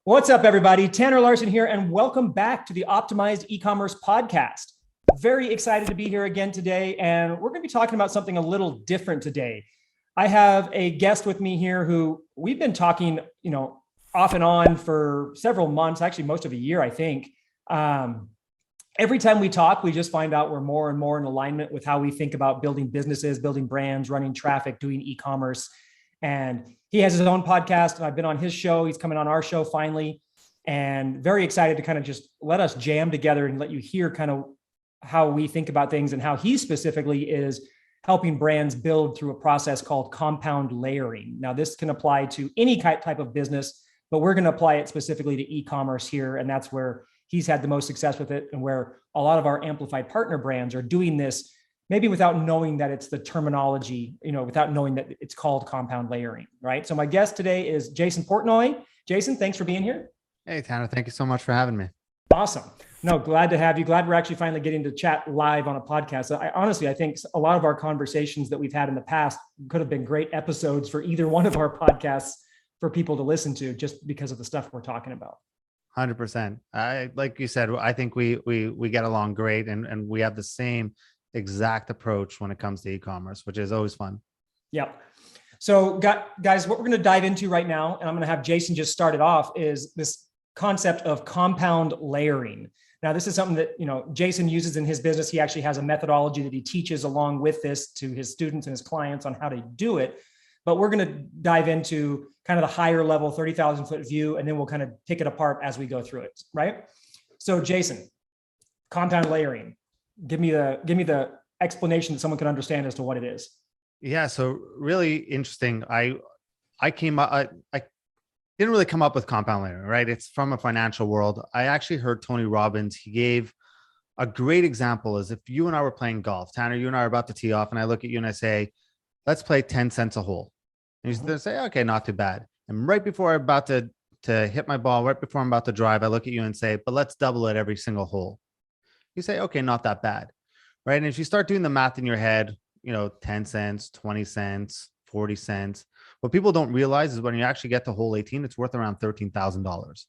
What's up, everybody? Tanner Larsson here, and welcome back to the Optimized Ecommerce Podcast. Very excited to be here again today, and we're going to be talking about something a little different today. I have a guest with me here who we've been talking, off and on for several months, actually most of a year, I think. Every time we talk, we just find out we're more and more in alignment with how we think about building businesses, building brands, running traffic, doing e-commerce. And he has his own podcast, and I've been on his show. He's coming on our show finally, and very excited to kind of just let us jam together and let you hear kind of how we think about things and how he specifically is helping brands build through a process called compound layering. Now, this can apply to any type of business, but we're going to apply it specifically to e-commerce here. And that's where he's had the most success with it, and where a lot of our amplified partner brands are doing this maybe without knowing that it's the terminology, without knowing that it's called compound layering, right? So my guest today is Jason Portnoy. Jason, thanks for being here. Hey, Tanner, thank you so much for having me. Awesome. No, glad to have you. Glad we're actually finally getting to chat live on a podcast. I think a lot of our conversations that we've had in the past could have been great episodes for either one of our podcasts for people to listen to, just because of the stuff we're talking about. 100%. Like you said, I think we get along great, and we have the same exact approach when it comes to e-commerce, which is always fun. Yep. So guys, what we're going to dive into right now, and I'm going to have Jason just start it off, is this concept of compound layering. Now, this is something that, Jason uses in his business. He actually has a methodology that he teaches along with this to his students and his clients on how to do it. But we're going to dive into kind of the higher level 30,000 foot view, and then we'll kind of pick it apart as we go through it. Right. So Jason, compound layering. Give me the explanation that someone can understand as to what it is. Yeah. So really interesting. I didn't really come up with compound layering, right? It's from a financial world. I actually heard Tony Robbins. He gave a great example. Is if you and I were playing golf, Tanner, you and I are about to tee off, and I look at you and I say, let's play 10 cents a hole. And you say, okay, not too bad. And right before I'm about to hit my ball, right before I'm about to drive, I look at you and say, but let's double it every single hole. You say, okay, not that bad, right? And if you start doing the math in your head, 10 cents, 20 cents, 40 cents, what people don't realize is when you actually get to hole 18, it's worth around $13,000,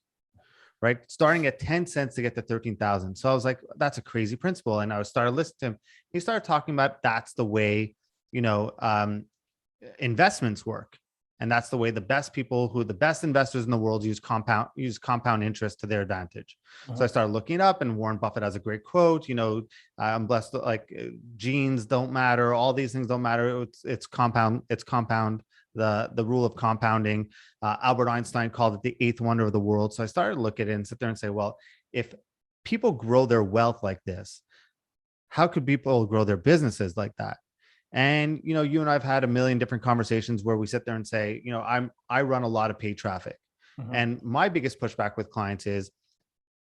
right? Starting at 10 cents to get to 13,000. So I was like, that's a crazy principle. And I started listening to him. He started talking about that's the way, investments work. And that's the way the best investors in the world use compound interest to their advantage. So I started looking it up, and Warren Buffett has a great quote, I'm blessed, like genes don't matter. All these things don't matter. It's compound. The rule of compounding. Albert Einstein called it the eighth wonder of the world. So I started to look at it and sit there and say, well, if people grow their wealth like this, how could people grow their businesses like that? And, you and I've had a million different conversations where we sit there and say, I run a lot of paid traffic. And my biggest pushback with clients is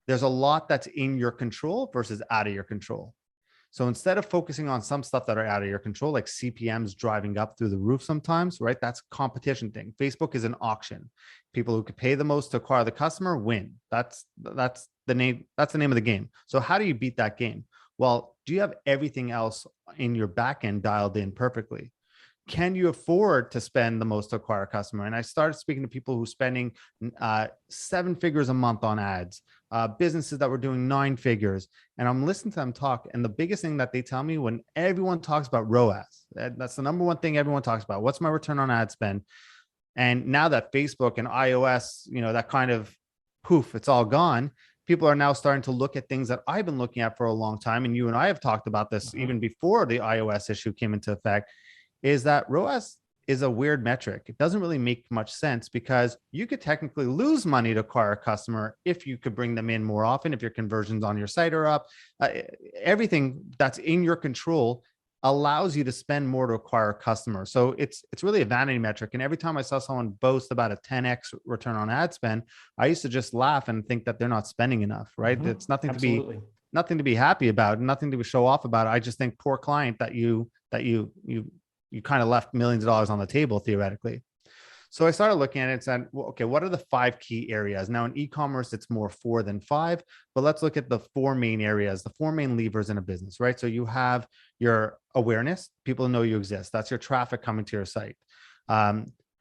there's a lot that's in your control versus out of your control. So instead of focusing on some stuff that are out of your control, like CPMs driving up through the roof sometimes, right? That's a competition thing. Facebook is an auction. People who could pay the most to acquire the customer win. That's the name of the game. So how do you beat that game? Well, do you have everything else in your back end dialed in perfectly? Can you afford to spend the most to acquire a customer? And I started speaking to people who spending 7 figures a month on ads, businesses that were doing 9 figures. And I'm listening to them talk. And the biggest thing that they tell me when everyone talks about ROAS, that's the number one thing everyone talks about. What's my return on ad spend? And now that Facebook and iOS, that kind of poof, it's all gone. People are now starting to look at things that I've been looking at for a long time. And you and I have talked about this even before the iOS issue came into effect, is that ROAS is a weird metric. It doesn't really make much sense because you could technically lose money to acquire a customer if you could bring them in more often, if your conversions on your site are up. Everything that's in your control allows you to spend more to acquire a customer. So it's really a vanity metric. And every time I saw someone boast about a 10x return on ad spend, I used to just laugh and think that they're not spending enough, right? It's nothing to be happy about, nothing to show off about. I just think poor client that you kind of left millions of dollars on the table theoretically. So I started looking at it and said, well, okay, what are the 5 key areas? Now in e-commerce, it's more 4 than 5, but let's look at the 4 main areas, the 4 main levers in a business, right? So you have your awareness, people know you exist. That's your traffic coming to your site.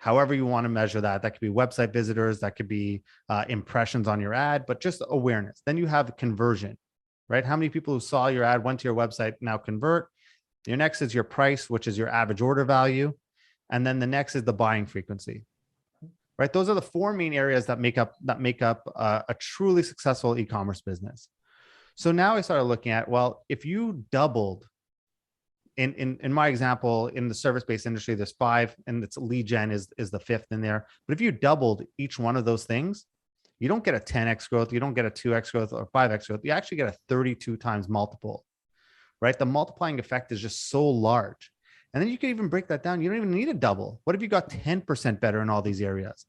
however you want to measure that. That could be website visitors, that could be impressions on your ad, but just awareness. Then you have conversion, right? How many people who saw your ad, went to your website, now convert? Your next is your price, which is your average order value. And then the next is the buying frequency, right? Those are the four main areas that make up a truly successful e-commerce business. So now I started looking at, well, if you doubled in my example, in the service-based industry, there's 5, and it's lead gen is the 5th in there. But if you doubled each one of those things, you don't get a 10x growth, you don't get a 2x growth or 5x growth. You actually get a 32 times multiple, right? The multiplying effect is just so large. And then you can even break that down. You don't even need a double. What if you got 10% better in all these areas?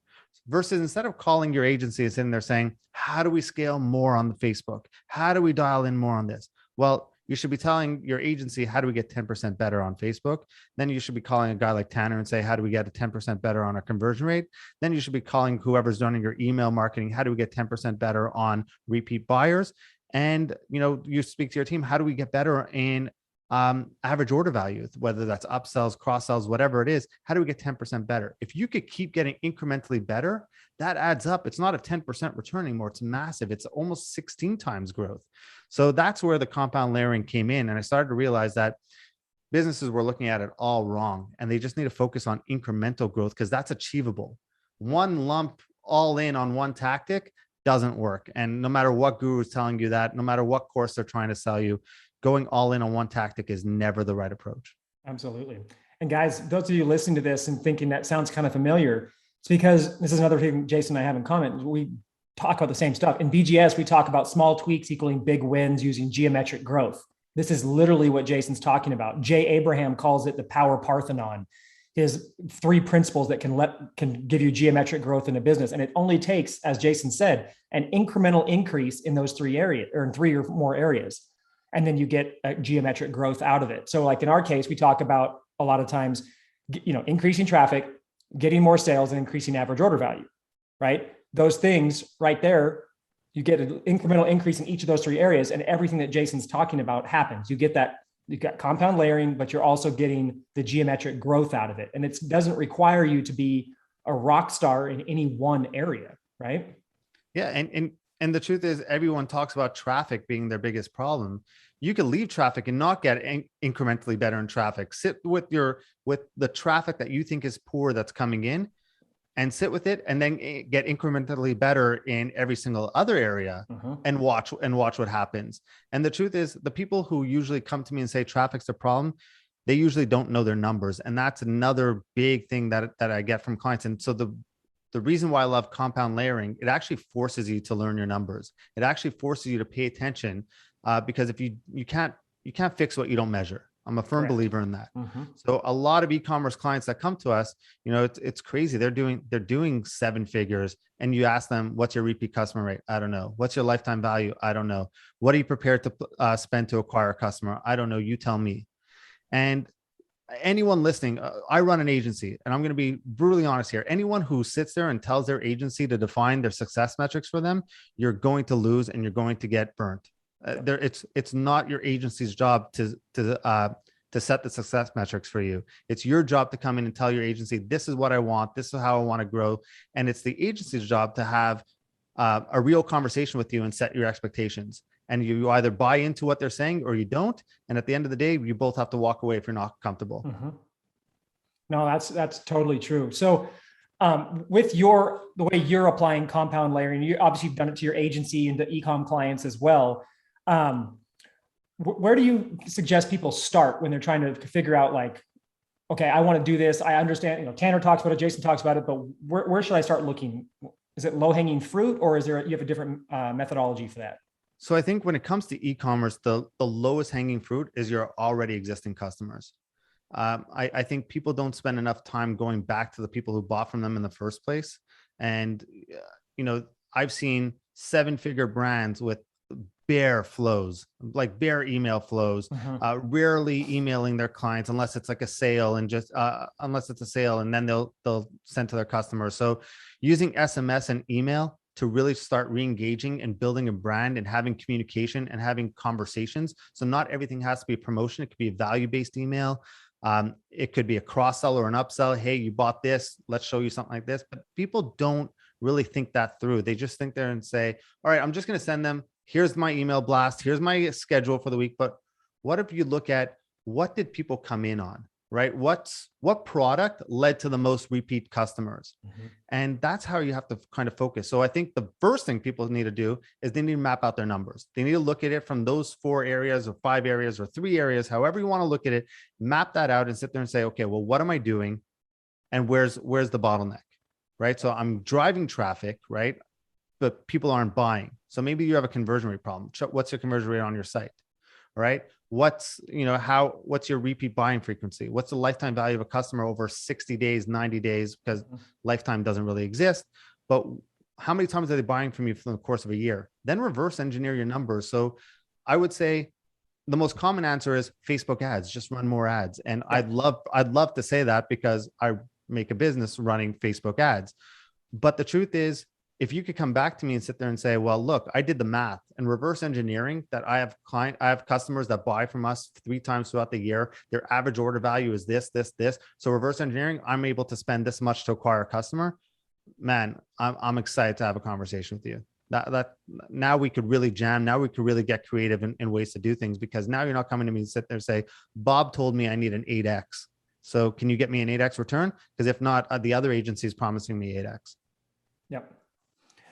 Versus instead of calling your agency and sitting there saying, how do we scale more on the Facebook? How do we dial in more on this? Well, you should be telling your agency, how do we get 10% better on Facebook? Then you should be calling a guy like Tanner and say, how do we get a 10% better on our conversion rate? Then you should be calling whoever's running your email marketing, how do we get 10% better on repeat buyers? And, you speak to your team, how do we get better in average order value, whether that's upsells, cross sells, whatever it is? How do we get 10% better? If you could keep getting incrementally better, that adds up. It's not a 10% return anymore. It's massive. It's almost 16 times growth. So that's where the compound layering came in. And I started to realize that businesses were looking at it all wrong, and they just need to focus on incremental growth because that's achievable. One lump all in on one tactic doesn't work. And no matter what guru is telling you that, no matter what course they're trying to sell you, going all in on one tactic is never the right approach. Absolutely. And guys, those of you listening to this and thinking that sounds kind of familiar, it's because this is another thing Jason and I have in common. We talk about the same stuff. In BGS, we talk about small tweaks equaling big wins using geometric growth. This is literally what Jason's talking about. Jay Abraham calls it the power Parthenon. His 3 principles that can give you geometric growth in a business. And it only takes, as Jason said, an incremental increase in those 3 areas, or in 3 or more areas. And then you get a geometric growth out of it. So like in our case, we talk about a lot of times, increasing traffic, getting more sales, and increasing average order value, right? Those things right there, you get an incremental increase in each of those 3 areas, and everything that Jason's talking about happens. You get that, you've got compound layering, but you're also getting the geometric growth out of it. And it doesn't require you to be a rock star in any one area, right? Yeah. And the truth is, everyone talks about traffic being their biggest problem. You can leave traffic and not get incrementally better in traffic. Sit with the traffic that you think is poor that's coming in, and sit with it, and then get incrementally better in every single other area, and watch what happens. And the truth is, the people who usually come to me and say traffic's a problem, they usually don't know their numbers. And that's another big thing that I get from clients. And so the reason why I love compound layering, it actually forces you to learn your numbers. It actually forces you to pay attention, because if you can't fix what you don't measure. I'm a firm believer in that. So a lot of e-commerce clients that come to us, it's crazy. They're doing 7 figures, and you ask them, what's your repeat customer rate? I don't know. What's your lifetime value? I don't know. What are you prepared to spend to acquire a customer? I don't know. You tell me. And anyone listening, I run an agency, and I'm going to be brutally honest here. Anyone who sits there and tells their agency to define their success metrics for them, you're going to lose, and you're going to get burnt. It's not your agency's job to set the success metrics for you. It's your job to come in and tell your agency, this is what I want. This is how I want to grow. And it's the agency's job to have a real conversation with you and set your expectations. And you either buy into what they're saying or you don't. And at the end of the day, you both have to walk away if you're not comfortable. No, that's totally true. So with the way you're applying compound layering, you obviously have done it to your agency and to e-com clients as well. Where do you suggest people start when they're trying to figure out, like, okay, I want to do this. I understand, Tanner talks about it, Jason talks about it, but where should I start looking? Is it low hanging fruit, or you have a different methodology for that? So I think when it comes to e-commerce, the lowest hanging fruit is your already existing customers. I think people don't spend enough time going back to the people who bought from them in the first place. And, I've seen 7-figure brands with bare flows, like bare email flows, rarely emailing their clients unless it's like a sale, and unless it's a sale, and then they'll send to their customers. So using SMS and email to really start re-engaging and building a brand and having communication and having conversations. So not everything has to be a promotion. It could be a value-based email. It could be a cross sell or an upsell. Hey, you bought this. Let's show you something like this. But people don't really think that through. They just think there and say, all right, I'm just going to send them. Here's my email blast. Here's my schedule for the week. But what if you look at what did people come in on, right? What product led to the most repeat customers? Mm-hmm. And that's how you have to kind of focus. So I think the first thing people need to do is they need to map out their numbers. They need to look at it from those 4 areas or 5 areas or 3 areas, however you want to look at it, map that out and sit there and say, okay, well, what am I doing? And where's the bottleneck, right? So I'm driving traffic, right? But people aren't buying. So maybe you have a conversion rate problem. What's your conversion rate on your site, right? What's your repeat buying frequency? What's the lifetime value of a customer over 60 days, 90 days? Because lifetime doesn't really exist, but how many times are they buying from you for the course of a year? Then reverse engineer your numbers. So I would say the most common answer is Facebook ads, just run more ads. And I'd love to say that because I make a business running Facebook ads. But the truth is, if you could come back to me and sit there and say, well, look, I did the math and reverse engineering that I have customers that buy from us 3 times throughout the year. Their average order value is this. So reverse engineering, I'm able to spend this much to acquire a customer. Man, I'm excited to have a conversation with you. That now we could really jam. Now we could really get creative in ways to do things, because now you're not coming to me and sit there and say, Bob told me I need an 8X. So can you get me an 8X return? Because if not, the other agency is promising me 8X. Yep.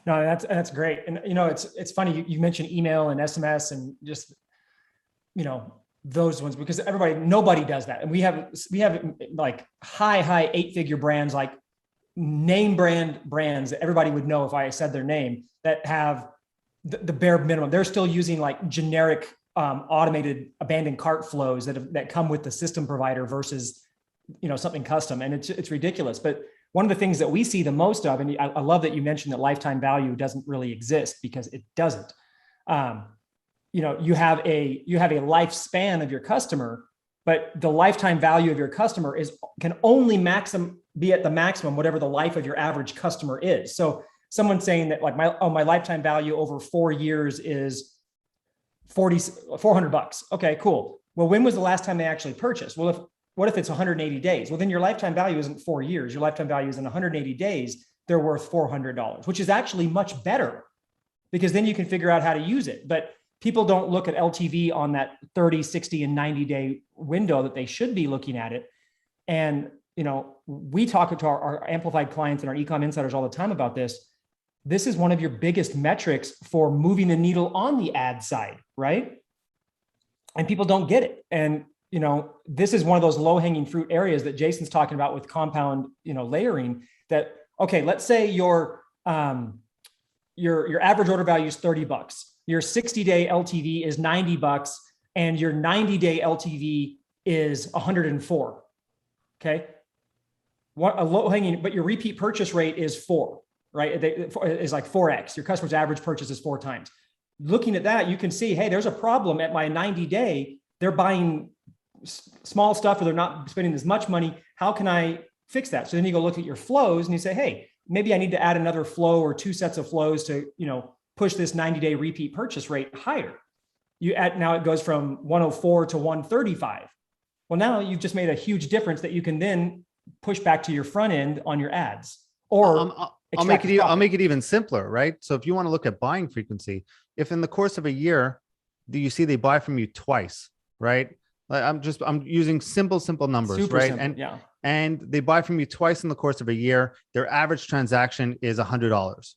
No, that's great. And, it's funny. You mentioned email and SMS and just, those ones, because nobody does that. And we have like high 8-figure brands, like name brands that everybody would know if I said their name, that have the bare minimum. They're still using like generic automated abandoned cart flows that come with the system provider versus, something custom. And it's ridiculous. But one of the things that we see the most of, and I love that you mentioned that lifetime value doesn't really exist, because it doesn't. You have a lifespan of your customer, but the lifetime value of your customer can only be at the maximum, whatever the life of your average customer is. So someone saying that like my lifetime value over 4 years is $400. Okay, cool. Well, when was the last time they actually purchased? Well, what if it's 180 days? Well, then your lifetime value isn't 4 years. Your lifetime value is in 180 days. They're worth $400, which is actually much better, because then you can figure out how to use it. But people don't look at LTV on that 30, 60, and 90-day window that they should be looking at it. And, we talk to our amplified clients and our ecom insiders all the time about this. This is one of your biggest metrics for moving the needle on the ad side, right? And people don't get it. And this is one of those low-hanging fruit areas that Jason's talking about with compound, layering. That, okay, let's say your average order value is $30. Your 60-day LTV is $90, and your 90-day LTV is 104. Okay, what a low-hanging, but your repeat purchase rate is 4, right? Is like 4x. Your customer's average purchase is 4 times. Looking at that, you can see, hey, there's a problem at my 90-day. They're buying small stuff, or they're not spending as much money. How can I fix that? So then you go look at your flows and you say, hey, maybe I need to add another flow or 2 sets of flows to, push this 90-day repeat purchase rate higher. Now it goes from 104 to 135. Well, now you've just made a huge difference that you can then push back to your front end on your ads. Or I'll make it even simpler, right? So if you want to look at buying frequency, if in the course of a year, do you see they buy from you twice, right? I'm using simple numbers, super right? Simple, and they buy from you twice in the course of a year. Their average transaction is $100,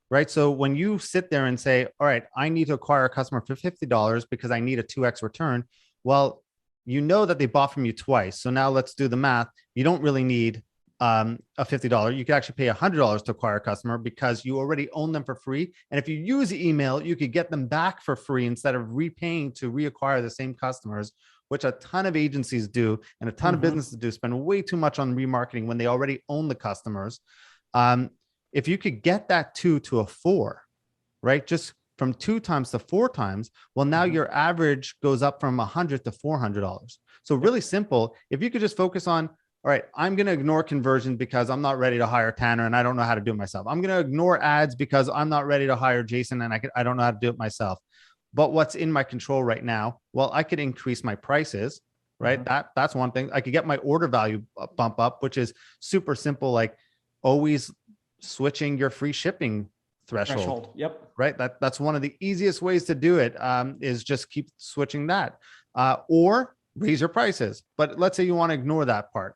right? So when you sit there and say, all right, I need to acquire a customer for $50 because I need a 2X return. Well, that they bought from you twice. So now let's do the math. You don't really need a $50. You could actually pay $100 to acquire a customer, because you already own them for free. And if you use email, you could get them back for free instead of repaying to reacquire the same customers, which a ton of agencies do and a ton of businesses do, spend way too much on remarketing when they already own the customers. If you could get that 2 to a 4, right? Just from 2 times to 4 times, well, now your average goes up from $100 to $400. So really simple. If you could just focus on, all right, I'm going to ignore conversion because I'm not ready to hire Tanner and I don't know how to do it myself. I'm going to ignore ads because I'm not ready to hire Jason and I don't know how to do it myself. But what's in my control right now? Well, I could increase my prices, right? That's one thing. I could get my order value bump up, which is super simple. Like always switching your free shipping threshold. Yep. Right. That's one of the easiest ways to do it, is just keep switching that, or raise your prices. But let's say you want to ignore that part,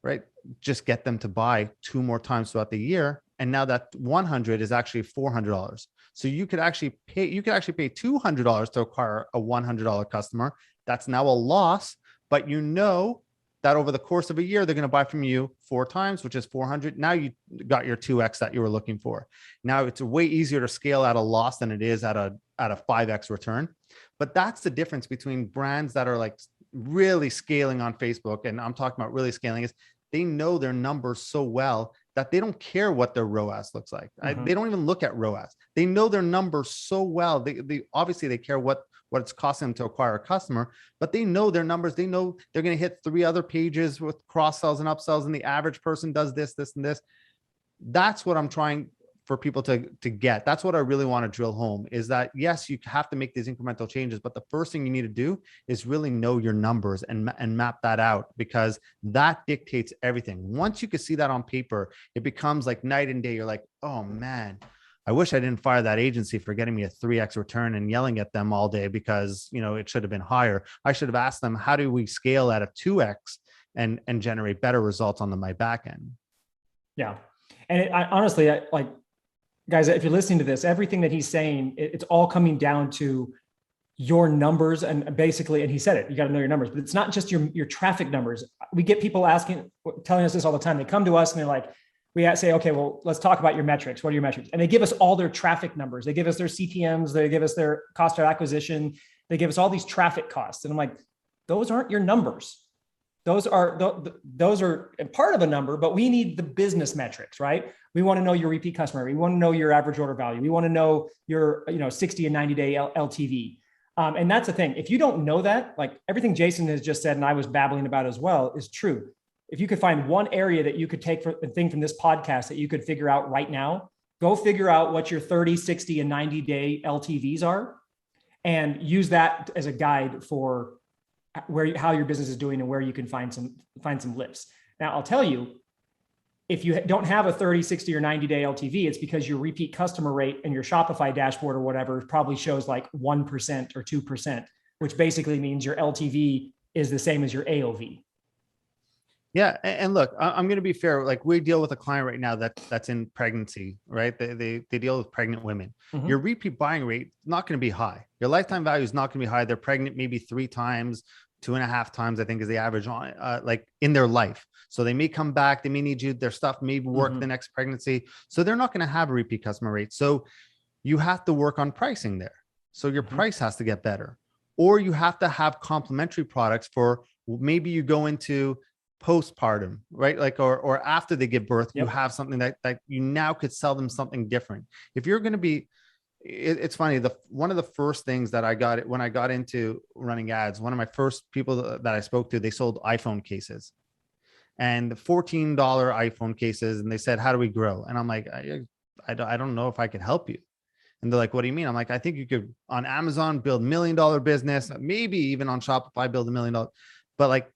right? Just get them to buy 2 more times throughout the year. And now that 100 is actually $400. So you could actually pay $200 to acquire a $100 customer. That's now a loss, but you know that over the course of a year, they're going to buy from you 4 times, which is 400. Now you got your 2x that you were looking for. Now it's way easier to scale at a loss than it is at a 5x return. But that's the difference between brands that are like really scaling on Facebook. And I'm talking about really scaling is they know their numbers so well that they don't care what their ROAS looks like. They don't even look at ROAS. They know their numbers so well. They obviously they care what it's costing them to acquire a customer, but they know their numbers. They know they're going to hit 3 other pages with cross sells and upsells, and the average person does this, this, and this. That's what I'm trying for people to get. That's what I really want to drill home is that, yes, you have to make these incremental changes, but the first thing you need to do is really know your numbers and map that out, because that dictates everything. Once you can see that on paper, it becomes like night and day. You're like, oh man, I wish I didn't fire that agency for getting me a 3x return and yelling at them all day because, it should have been higher. I should have asked them, how do we scale at a 2x and generate better results on my back end? Yeah. And honestly, guys, if you're listening to this, everything that he's saying, it's all coming down to your numbers. And basically, and he said it, you got to know your numbers, but it's not just your traffic numbers. We get people telling us this all the time. They come to us and they're like, we say, okay, well, let's talk about your metrics. What are your metrics? And they give us all their traffic numbers. They give us their CPMs. They give us their cost of acquisition. They give us all these traffic costs. And I'm like, those aren't your numbers. Those are part of a number, but we need the business metrics, right? We want to know your repeat customer. We want to know your average order value. We want to know your 60 and 90 day LTV. And that's the thing. If you don't know that, like everything Jason has just said, and I was babbling about as well, is true. If you could find one area that you could take a thing from this podcast that you could figure out right now, go figure out what your 30, 60, and 90 day LTVs are and use that as a guide for how your business is doing and where you can find some lifts. Now, I'll tell you, if you don't have a 30, 60, or 90 day LTV, it's because your repeat customer rate and your Shopify dashboard or whatever probably shows like 1% or 2%, which basically means your LTV is the same as your AOV. Yeah. And look, I'm going to be fair. Like we deal with a client right now that's in pregnancy, right? They deal with pregnant women. Mm-hmm. Your repeat buying rate is not going to be high. Your lifetime value is not going to be high. They're pregnant maybe 3 times, 2.5 times, I think is the average on like in their life. So they may come back, they may need you, their stuff may work the next pregnancy. So they're not going to have a repeat customer rate. So you have to work on pricing there. So your price has to get better, or you have to have complementary products for maybe you go into postpartum, right? Like, or after they give birth, you have something that you now could sell them something different. If you're going to be, it's funny. One of the first things that I got when I got into running ads, one of my first people that I spoke to, they sold iPhone cases and $14 iPhone cases. And they said, how do we grow? And I'm like, I don't know if I could help you. And they're like, what do you mean? I'm like, I think you could on Amazon build $1 million business, maybe even on Shopify build $1 million. But like,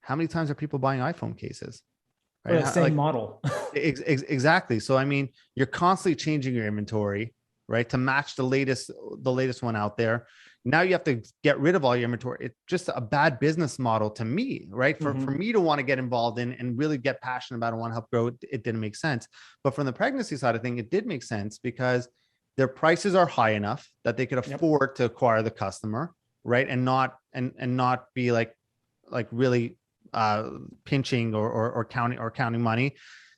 how many times are people buying iPhone cases? Right? The same model. Exactly. So, I mean, you're constantly changing your inventory, right? To match the latest one out there. Now you have to get rid of all your inventory. It's just a bad business model to me, right? For me to want to get involved in and really get passionate about it and want to help grow, it didn't make sense. But from the pregnancy side of things, it did make sense because their prices are high enough that they could afford to acquire the customer, right? And not be like really pinching or counting money.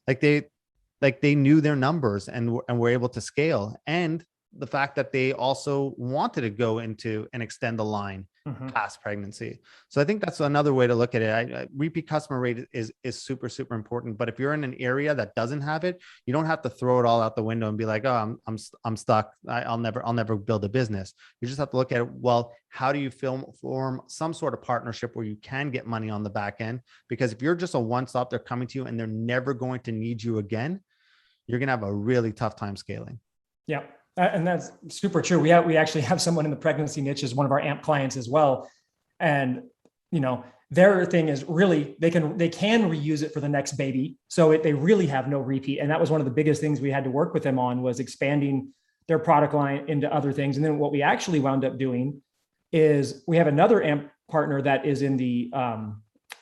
Like they knew their numbers and were able to scale. And the fact that they also wanted to go into and extend the line past pregnancy. So I think that's another way to look at it. Repeat customer rate is super, super important. But if you're in an area that doesn't have it, you don't have to throw it all out the window and be like, oh, I'm stuck. I'll never build a business. You just have to look at it. Well, how do you form some sort of partnership where you can get money on the back end? Because if you're just a one-stop, they're coming to you and they're never going to need you again, you're going to have a really tough time scaling. Yeah. And that's super true. We actually have someone in the pregnancy niche as one of our AMP clients as well. And, their thing is really, they can reuse it for the next baby. So they really have no repeat. And that was one of the biggest things we had to work with them on, was expanding their product line into other things. And then what we actually wound up doing is we have another AMP partner that is in the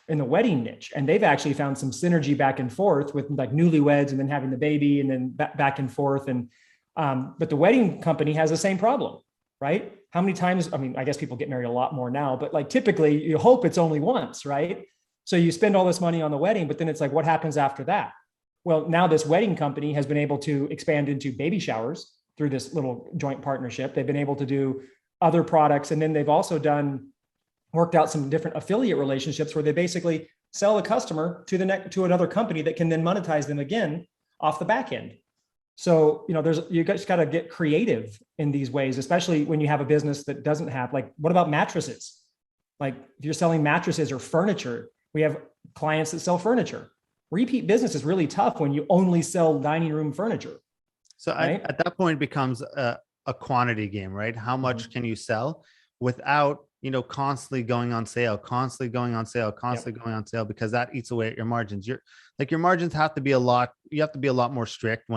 wedding niche. And they've actually found some synergy back and forth with like newlyweds and then having the baby and then back and forth. And, but the wedding company has the same problem, right? How many times, I mean, I guess people get married a lot more now, but like typically you hope it's only once, right? So you spend all this money on the wedding, but then it's like, what happens after that? Well, now this wedding company has been able to expand into baby showers through this little joint partnership. They've been able to do other products. And then they've also worked out some different affiliate relationships where they basically sell a customer to another company that can then monetize them again off the back end. So, you guys got to get creative in these ways, especially when you have a business that doesn't have, like, what about mattresses? Like if you're selling mattresses or furniture, we have clients that sell furniture. Repeat business is really tough when you only sell dining room furniture. So right? at that point it becomes a quantity game, right? How much can you sell without, constantly going on sale, going on sale, because that eats away at your margins. Your margins have to be you have to be a lot more strict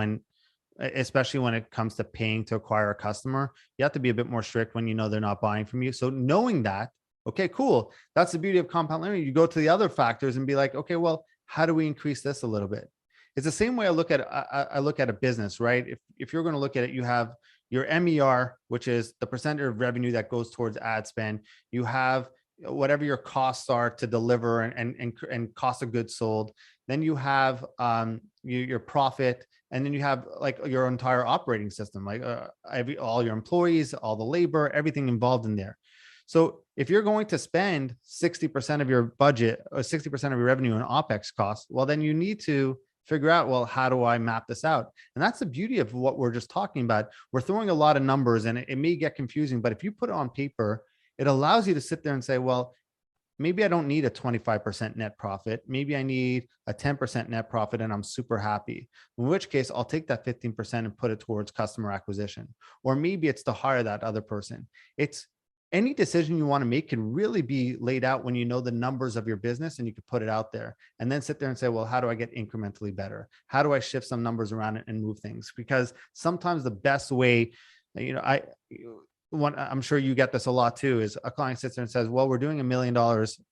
especially when it comes to paying to acquire a customer. You have to be a bit more strict when they're not buying from you. So knowing that, okay, cool. That's the beauty of compound learning. You go to the other factors and be like, okay, well, how do we increase this a little bit? It's the same way I look at a business, right? If you're going to look at it, you have your MER, which is the percentage of revenue that goes towards ad spend. You have whatever your costs are to deliver and cost of goods sold. Then you have your profit, and then you have like your entire operating system, like all your employees, all the labor, everything involved in there. So if you're going to spend 60% of your budget or 60% of your revenue on OpEx costs, well, then you need to figure out, well, how do I map this out? And that's the beauty of what we're just talking about. We're throwing a lot of numbers and it may get confusing, but if you put it on paper, it allows you to sit there and say, well, maybe I don't need a 25% net profit. Maybe I need a 10% net profit and I'm super happy. In which case I'll take that 15% and put it towards customer acquisition. Or maybe it's to hire that other person. It's any decision you want to make can really be laid out when you know the numbers of your business and you can put it out there and then sit there and say, well, how do I get incrementally better? How do I shift some numbers around and move things? Because sometimes the best way, I'm sure you get this a lot too, is a client sits there and says, well, we're doing $1 million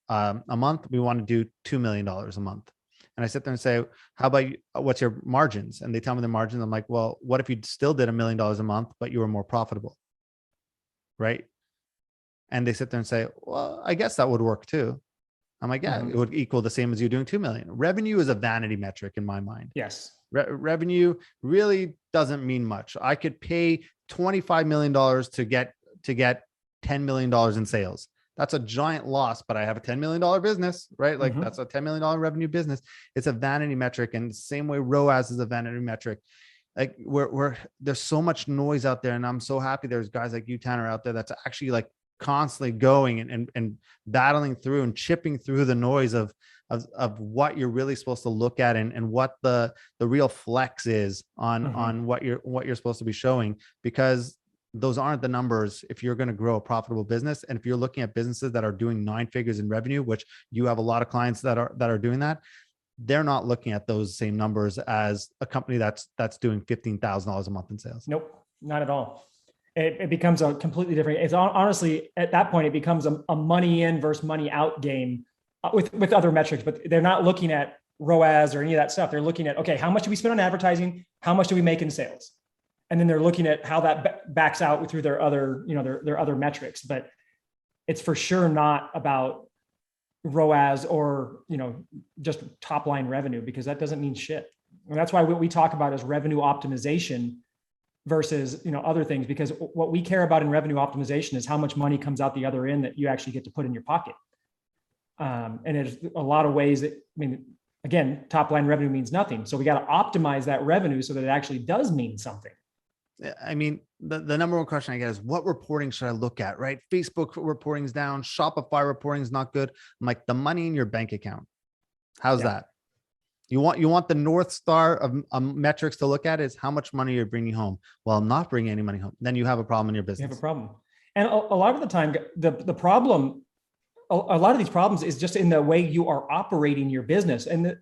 a month. We want to do $2 million a month. And I sit there and say, how about what's your margins? And they tell me the margins. I'm like, well, what if you still did $1 million a month, but you were more profitable? Right. And they sit there and say, well, I guess that would work too. I'm like, yeah, it would equal the same as you doing 2 million. Revenue is a vanity metric in my mind. Yes. Revenue really doesn't mean much. I could pay $25 million to get $10 million in sales. That's a giant loss, but I have a $10 million business, right? Like that's a $10 million revenue business. It's a vanity metric. And the same way ROAS is a vanity metric. Like there's so much noise out there. And I'm so happy there's guys like you, Tanner, out there that's actually like constantly going and battling through and chipping through the noise of what you're really supposed to look at and what the real flex is on what you're supposed to be showing, because those aren't the numbers if you're going to grow a profitable business. And if you're looking at businesses that are doing 9 figures in revenue, which you have a lot of clients that are doing that, they're not looking at those same numbers as a company that's doing $15,000 a month in sales. Nope, not at all. It becomes a completely different. It's honestly at that point, it becomes a money in versus money out game with other metrics, but they're not looking at ROAS or any of that stuff. They're looking at, okay, how much do we spend on advertising? How much do we make in sales? And then they're looking at how that backs out through their other, their other metrics. But it's for sure not about ROAS or, just top line revenue, because that doesn't mean shit. And that's why what we talk about is revenue optimization versus, other things, because what we care about in revenue optimization is how much money comes out the other end that you actually get to put in your pocket. And there's a lot of ways that, again, top line revenue means nothing. So we got to optimize that revenue so that it actually does mean something. The number one question I get is, what reporting should I look at, right? Facebook reporting is down. Shopify reporting is not good. I'm like, the money in your bank account. How's that? You want the North Star of metrics to look at is how much money you're bringing home. Well, I'm not bringing any money home. Then you have a problem in your business. You have a problem. And a lot of the time, the problem a lot of these problems is just in the way you are operating your business. And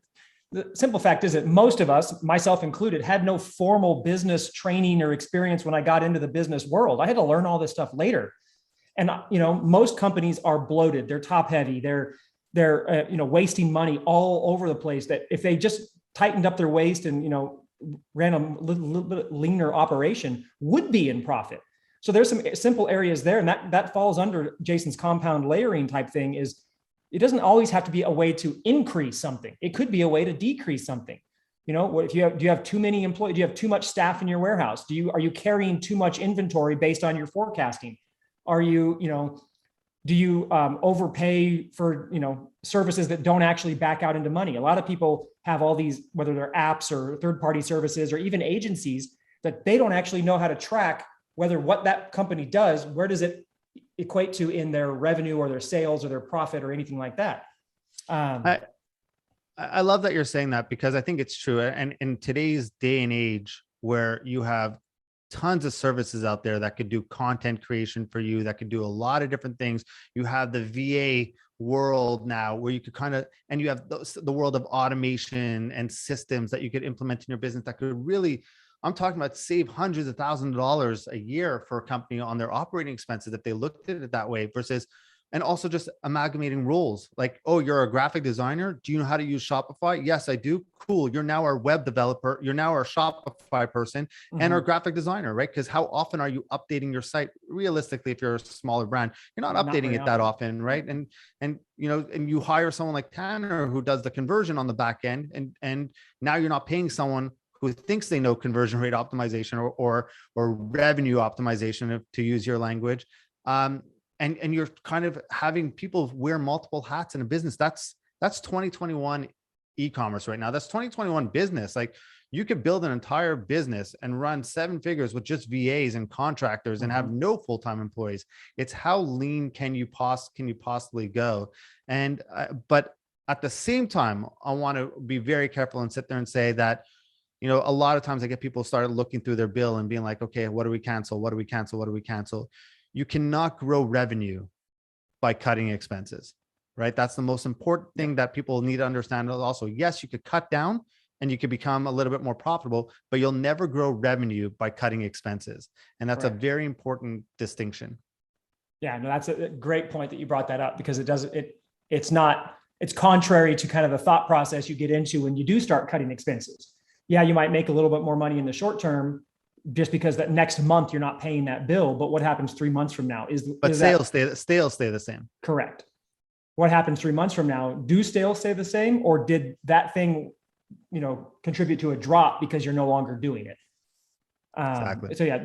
the simple fact is that most of us, myself included, had no formal business training or experience when I got into the business world. I had to learn all this stuff later. And, most companies are bloated. They're top heavy. They're wasting money all over the place, that if they just tightened up their waist and, ran a little bit leaner operation, would be in profit. So there's some simple areas there. And that falls under Jason's compound layering type thing. Is it doesn't always have to be a way to increase something. It could be a way to decrease something. If do you have too many employees? Do you have too much staff in your warehouse? Are you carrying too much inventory based on your forecasting? Are you, do you overpay for, services that don't actually back out into money? A lot of people have all these, whether they're apps or third-party services or even agencies, that they don't actually know how to track whether what that company does, where does it equate to in their revenue or their sales or their profit or anything like that. I love that you're saying that, because I think it's true. And in today's day and age, where you have tons of services out there that could do content creation for you, that could do a lot of different things. You have the VA world now, where you could and you have the world of automation and systems that you could implement in your business that could really, I'm talking about, save hundreds of thousands of dollars a year for a company on their operating expenses if they looked at it that way, versus, and also just amalgamating roles. Like, oh, you're a graphic designer. Do you know how to use Shopify? Yes, I do. Cool. You're now our web developer. You're now our Shopify person and our graphic designer, right? Because how often are you updating your site? Realistically, if you're a smaller brand, you're not updating it that often, right? And you hire someone like Tanner who does the conversion on the back end, and now you're not paying someone who thinks they know conversion rate optimization or revenue optimization, to use your language. And you're kind of having people wear multiple hats in a business. That's 2021 e-commerce right now. That's 2021 business. Like, you could build an entire business and run 7 figures with just VAs and contractors and have no full-time employees. It's how lean can you possibly go? And but at the same time, I want to be very careful and sit there and say that, a lot of times I get people started looking through their bill and being like, okay, what do we cancel? What do we cancel? What do we cancel? You cannot grow revenue by cutting expenses, right? That's the most important thing that people need to understand. Also, yes, you could cut down and you could become a little bit more profitable, but you'll never grow revenue by cutting expenses. And that's a very important distinction. Yeah, no, that's a great point that you brought that up, because it's contrary to kind of the thought process you get into when you do start cutting expenses. Yeah, you might make a little bit more money in the short term, just because that next month you're not paying that bill. But what happens 3 months from now? Sales stay the same. Correct. What happens 3 months from now? Do sales stay the same, or did that thing, contribute to a drop because you're no longer doing it? Exactly. So yeah,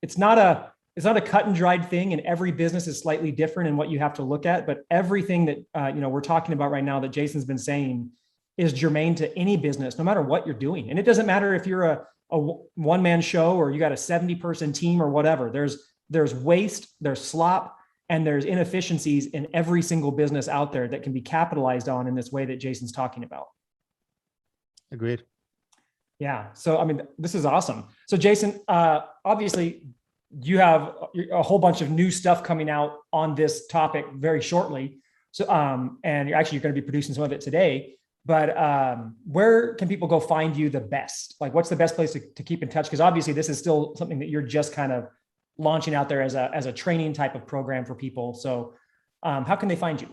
it's not a cut and dried thing, and every business is slightly different in what you have to look at. But everything that we're talking about right now that Jason's been saying is germane to any business, no matter what you're doing. And it doesn't matter if you're a one-man show or you got a 70-person team or whatever. There's waste, there's slop, and there's inefficiencies in every single business out there that can be capitalized on in this way that Jason's talking about. Agreed. Yeah. So, this is awesome. So Jason, obviously you have a whole bunch of new stuff coming out on this topic very shortly. So, and you're going to be producing some of it today. But where can people go find you the best? Like, what's the best place to keep in touch? Because obviously this is still something that you're just kind of launching out there as a training type of program for people. So how can they find you?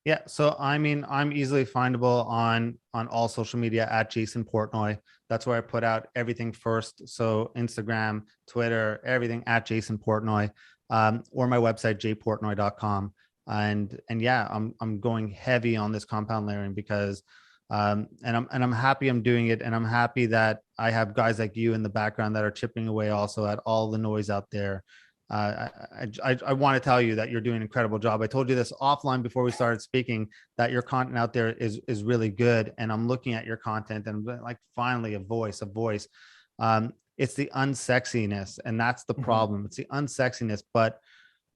Yeah. So, I'm easily findable on all social media at Jason Portnoy. That's where I put out everything first. So Instagram, Twitter, everything at Jason Portnoy, or my website, jportnoy.com. And yeah, I'm going heavy on this compound layering because and I'm happy I'm doing it. And I'm happy that I have guys like you in the background that are chipping away also at all the noise out there. I want to tell you that you're doing an incredible job. I told you this offline before we started speaking, that your content out there is really good. And I'm looking at your content and like, finally a voice. It's the unsexiness. And that's the problem. It's the unsexiness, but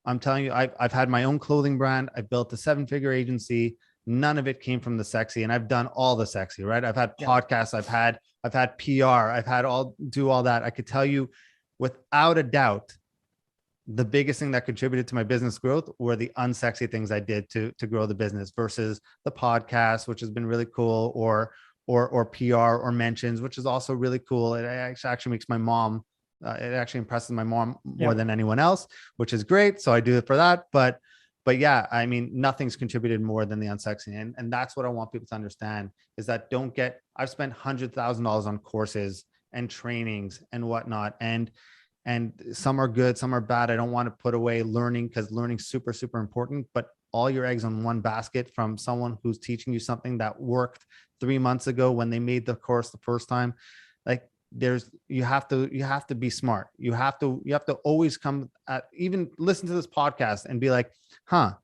I'm telling you, I've had my own clothing brand. I built a 7-figure agency. None of it came from the sexy, and I've done all the sexy, right? I've had podcasts, I've had PR, I've had do all that. I could tell you without a doubt the biggest thing that contributed to my business growth were the unsexy things I did to grow the business versus the podcast, which has been really cool, or PR or mentions, which is also really cool. It actually makes my mom, it actually impresses my mom more than anyone else, which is great. So I do it for that. But yeah, I mean, nothing's contributed more than the unsexy. And that's what I want people to understand is that I've spent $100,000 on courses and trainings and whatnot. And some are good, some are bad. I don't want to put away learning because learning's super, super important, but all your eggs on one basket from someone who's teaching you something that worked 3 months ago when they made the course the first time. Like you have to be smart. You have to always even listen to this podcast and be like, Tanner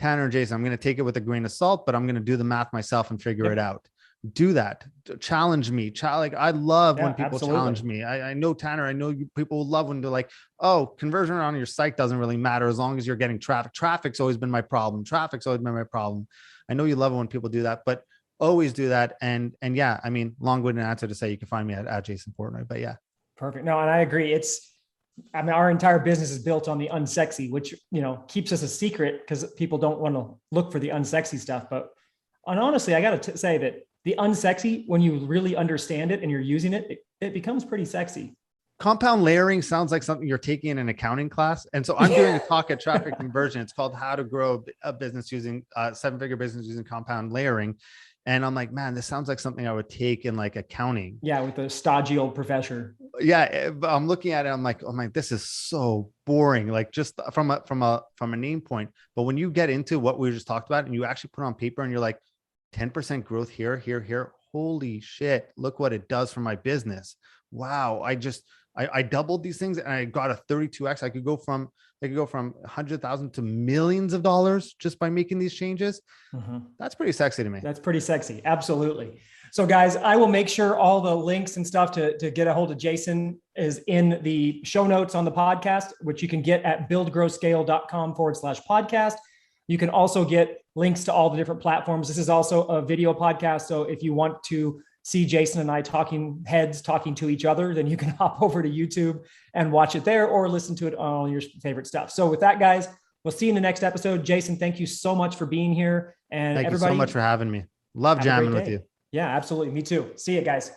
and Jason, I'm going to take it with a grain of salt, but I'm going to do the math myself and figure it out. Do that. Challenge me. Like I love when people challenge me. I know, Tanner, I know people love when they're like, oh, conversion on your site doesn't really matter as long as you're getting traffic. Traffic's always been my problem. I know you love it when people do that, but always do that. And yeah, I mean, long-winded answer to say you can find me at Jason Portnoy, but yeah. Perfect. No, and I agree. Our entire business is built on the unsexy, which, keeps us a secret because people don't want to look for the unsexy stuff. And honestly, I got to say that the unsexy, when you really understand it and you're using it, it becomes pretty sexy. Compound layering sounds like something you're taking in an accounting class. And so I'm doing a talk at Traffic Conversion. It's called How to Grow a Business Using Seven-Figure Business Using Compound Layering. And I'm like, man, this sounds like something I would take in like accounting. Yeah, with a stodgy old professor. Yeah, I'm looking at it. I'm like, this is so boring. Like just from a name point. But when you get into what we just talked about and you actually put on paper and you're like, 10% growth here. Holy shit. Look what it does for my business. Wow. I doubled these things and I got a 32x. I could go from 100,000 to millions of dollars just by making these changes. Mm-hmm. That's pretty sexy to me. That's pretty sexy. Absolutely. So guys, I will make sure all the links and stuff to get a hold of Jason is in the show notes on the podcast, which you can get at buildgrowscale.com/podcast. You can also get links to all the different platforms. This is also a video podcast. So if you want to see Jason and I talking to each other, then you can hop over to YouTube and watch it there or listen to it on all your favorite stuff. So with that, guys, we'll see you in the next episode. Jason, thank you so much for being here. And thank you so much for having me. Love jamming with you. Yeah, absolutely. Me too. See you guys.